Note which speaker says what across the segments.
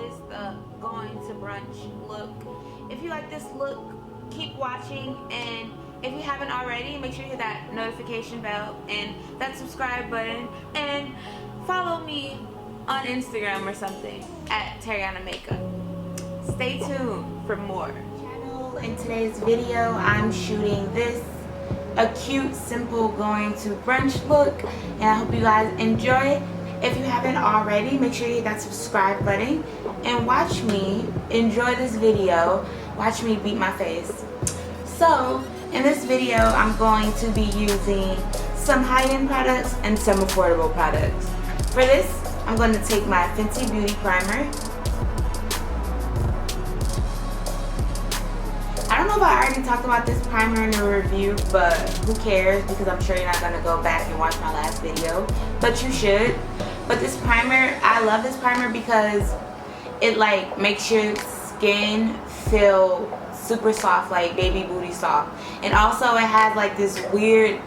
Speaker 1: is the going to brunch look. If you like this look, keep watching, and if you haven't already, make sure you hit that notification bell and that subscribe button, and follow me on Instagram or something at Terrionna Makeup. Stay tuned for more. In today's video, I'm shooting this a cute, simple going to brunch look, and I hope you guys enjoy it. If you haven't already, make sure you hit that subscribe button and watch me enjoy this video. Watch me beat my face. So in this video, I'm going to be using some high-end products and some affordable products. For this, I'm going to take my Fenty Beauty Primer. I don't know if I already talked about this primer in the review, but who cares, because I'm sure you're not going to go back and watch my last video, but you should. But this primer, I love this primer because it like makes your skin feel super soft, like baby booty soft. And also it has like this weird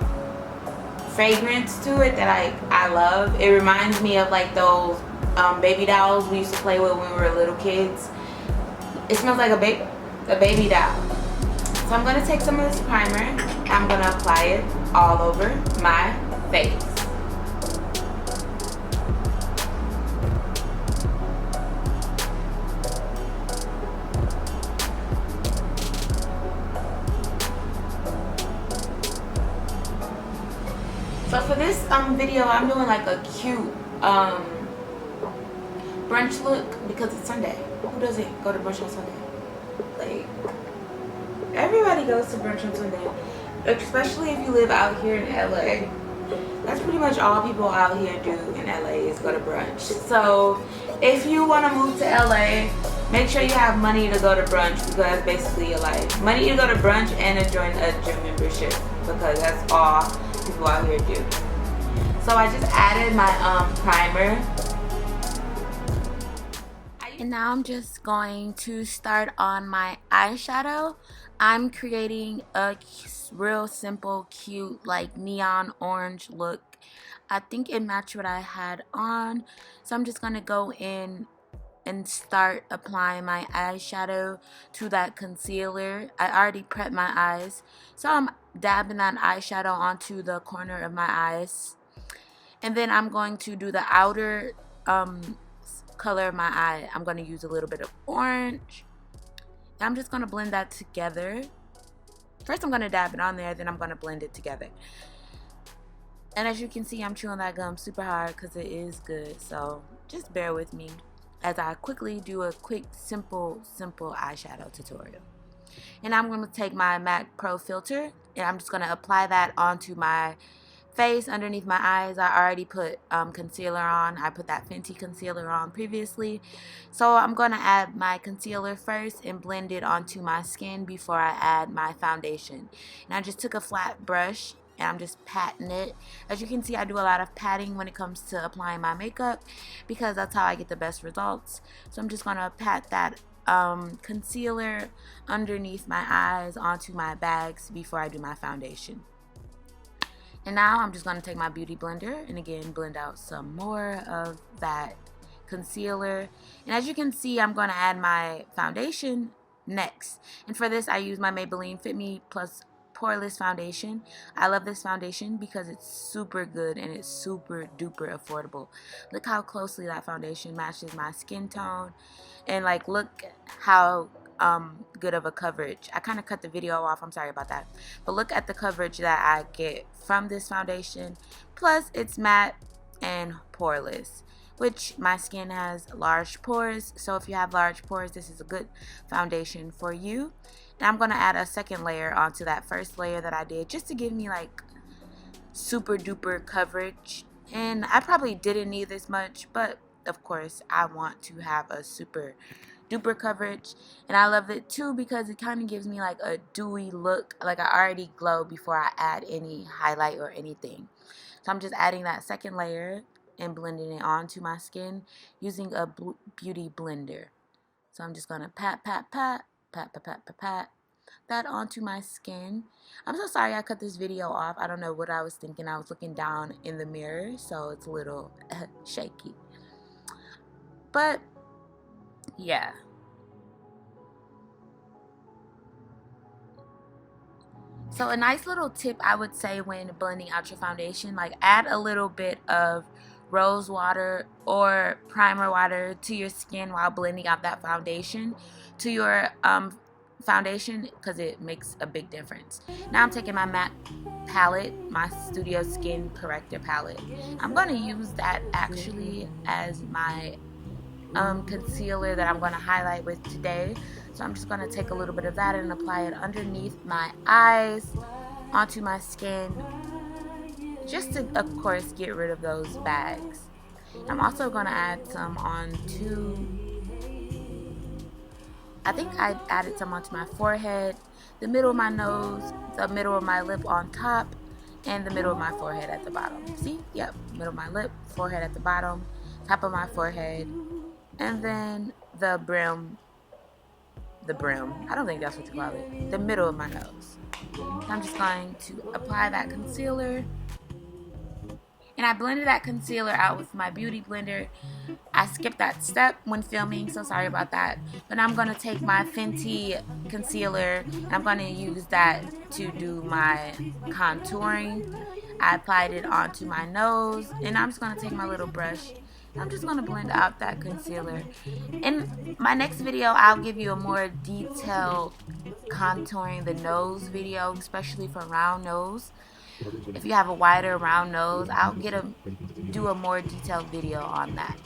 Speaker 1: fragrance to it that I love. It reminds me of like those baby dolls we used to play with when we were little kids. It smells like a baby doll. So I'm going to take some of this primer. I'm going to apply it all over my face. So for this video, I'm doing like a cute brunch look because it's Sunday. Who doesn't go to brunch on Sunday? Like, everybody goes to brunch on Sunday, especially if you live out here in LA. That's pretty much all people out here do in LA is go to brunch. So if you want to move to LA, make sure you have money to go to brunch, because that's basically your life. Money to go to brunch and to join a gym membership, because that's all people out here do. So I just added my primer. And now I'm just going to start on my eyeshadow. I'm creating a real simple, cute, like neon orange look. I think it matched what I had on. So I'm just going to go in and start applying my eyeshadow to that concealer. I already prepped my eyes. So I'm dabbing that eyeshadow onto the corner of my eyes. And then I'm going to do the outer color of my eye. I'm going to use a little bit of orange. I'm just going to blend that together. First I'm going to dab it on there, then I'm going to blend it together. And as you can see, I'm chewing that gum super hard because it is good. So just bear with me as I quickly do a quick, simple eyeshadow tutorial. And I'm going to take my MAC Pro filter and I'm just going to apply that onto my face underneath my eyes. I already put concealer on. I put that Fenty concealer on previously. So I'm going to add my concealer first and blend it onto my skin before I add my foundation. And I just took a flat brush and I'm just patting it. As you can see, I do a lot of patting when it comes to applying my makeup because that's how I get the best results. So I'm just going to pat that concealer underneath my eyes onto my bags before I do my foundation. And now I'm just going to take my beauty blender and again blend out some more of that concealer. And as you can see, I'm going to add my foundation next. And for this, I use my Maybelline Fit Me Plus Poreless Foundation. I love this foundation because it's super good and it's super duper affordable. Look how closely that foundation matches my skin tone. And like, look how good of a coverage. I kind of cut the video off, I'm sorry about that, but look at the coverage that I get from this foundation. Plus it's matte and poreless, which my skin has large pores, so if you have large pores, this is a good foundation for you. And I'm going to add a second layer onto that first layer that I did, just to give me like super duper coverage. And I probably didn't need this much, but of course I want to have a super duper coverage, and I love it too because it kind of gives me like a dewy look, like I already glow before I add any highlight or anything. So I'm just adding that second layer and blending it onto my skin using a beauty blender. So I'm just gonna pat that onto my skin. I'm so sorry I cut this video off. I don't know what I was thinking. I was looking down in the mirror, so it's a little shaky. But Yeah. So a nice little tip I would say when blending out your foundation, like add a little bit of rose water or primer water to your skin while blending out that foundation to your foundation, because it makes a big difference. Now I'm taking my matte palette, my Studio Skin Corrector palette. I'm going to use that actually as my concealer that I'm going to highlight with today. So I'm just going to take a little bit of that and apply it underneath my eyes, onto my skin, just to, of course, get rid of those bags. I'm also going to add some onto, I think I added some onto my forehead, the middle of my nose, the middle of my lip on top, and the middle of my forehead at the bottom. See? Yep, middle of my lip, forehead at the bottom, top of my forehead, and then the brim, I don't think that's what you call it, the middle of my nose. So I'm just going to apply that concealer. And I blended that concealer out with my beauty blender. I skipped that step when filming, so sorry about that. But I'm going to take my Fenty concealer and I'm going to use that to do my contouring. I applied it onto my nose, and I'm just going to take my little brush. I'm just going to blend out that concealer. In my next video, I'll give you a more detailed contouring the nose video, especially for round nose. If you have a wider round nose, I'll do a more detailed video on that.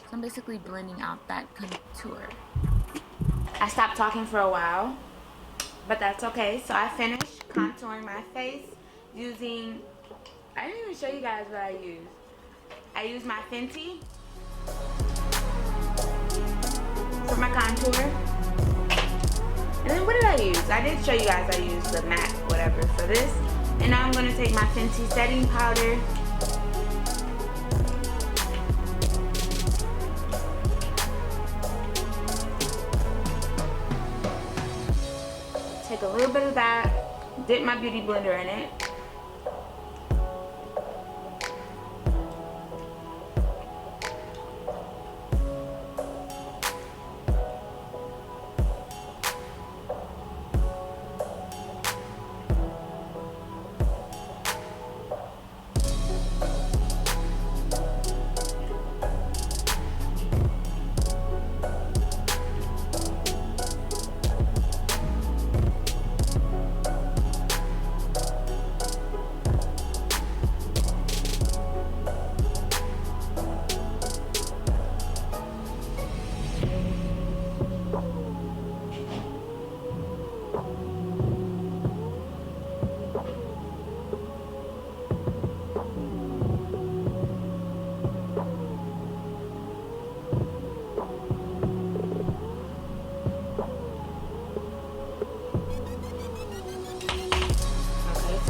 Speaker 1: So I'm basically blending out that contour. I stopped talking for a while, but that's okay. So I finished contouring my face using, I didn't even show you guys what I used. I used my Fenty for my contour. And then what did I use? I did show you guys I used the matte whatever for this. And now I'm going to take my Fenty setting powder. Take a little bit of that, dip my beauty blender in it.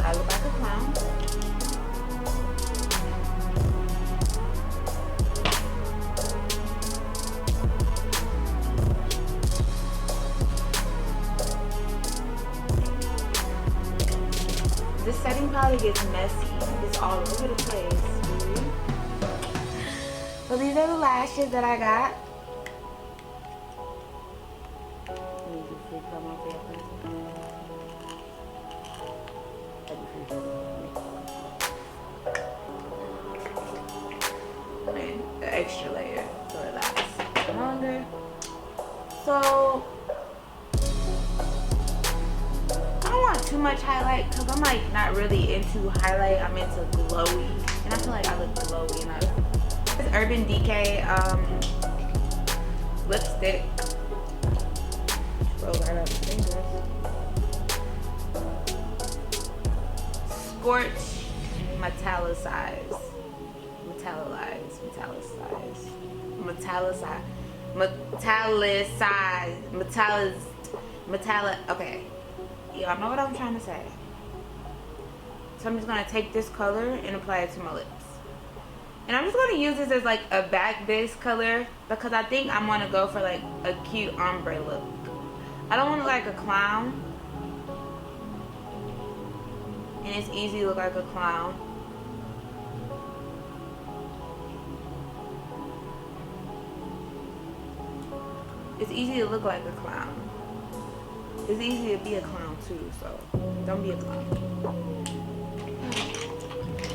Speaker 1: I look like a clown. This setting powder gets messy. It's all over the place. So these are the lashes that I got. The extra layer so it lasts longer. So I don't want too much highlight because I'm like not really into highlight. I'm into glowy, and I feel like I look glowy enough. This Urban Decay lipstick. Roll right up my fingers. Scorch metallicize. Okay, y'all know what I'm trying to say. So I'm just gonna take this color and apply it to my lips, and I'm just gonna use this as like a back base color because I think I'm gonna go for like a cute ombre look. I don't want to look like a clown, and it's easy to look like a clown. It's easy to look like a clown. It's easy to be a clown too, so don't be a clown.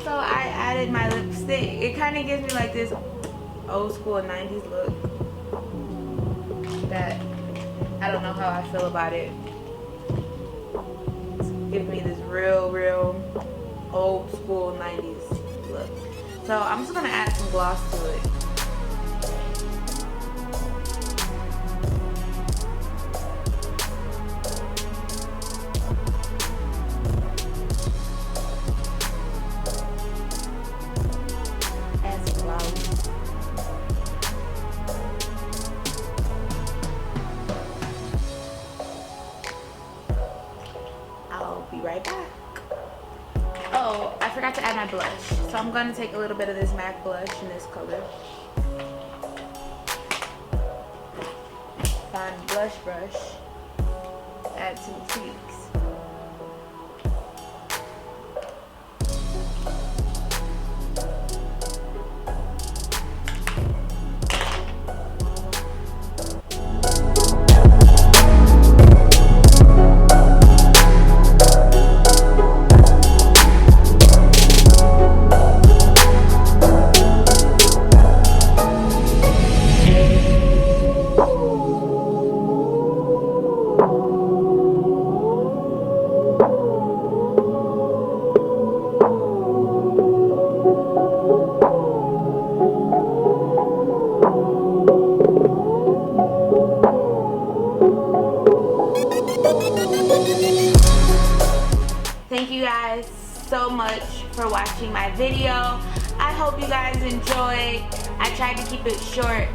Speaker 1: So I added my lipstick. It kind of gives me like this old school 90s look that I don't know how I feel about it. It's giving me this real old school 90s look. So I'm just gonna add some gloss to it. I'll be right back. Oh, I forgot to add my blush. So I'm going to take a little bit of this MAC blush in this color. Find blush brush. Add to the cheeks. Thank you guys so much for watching my video. I hope you guys enjoyed. I tried to keep it short,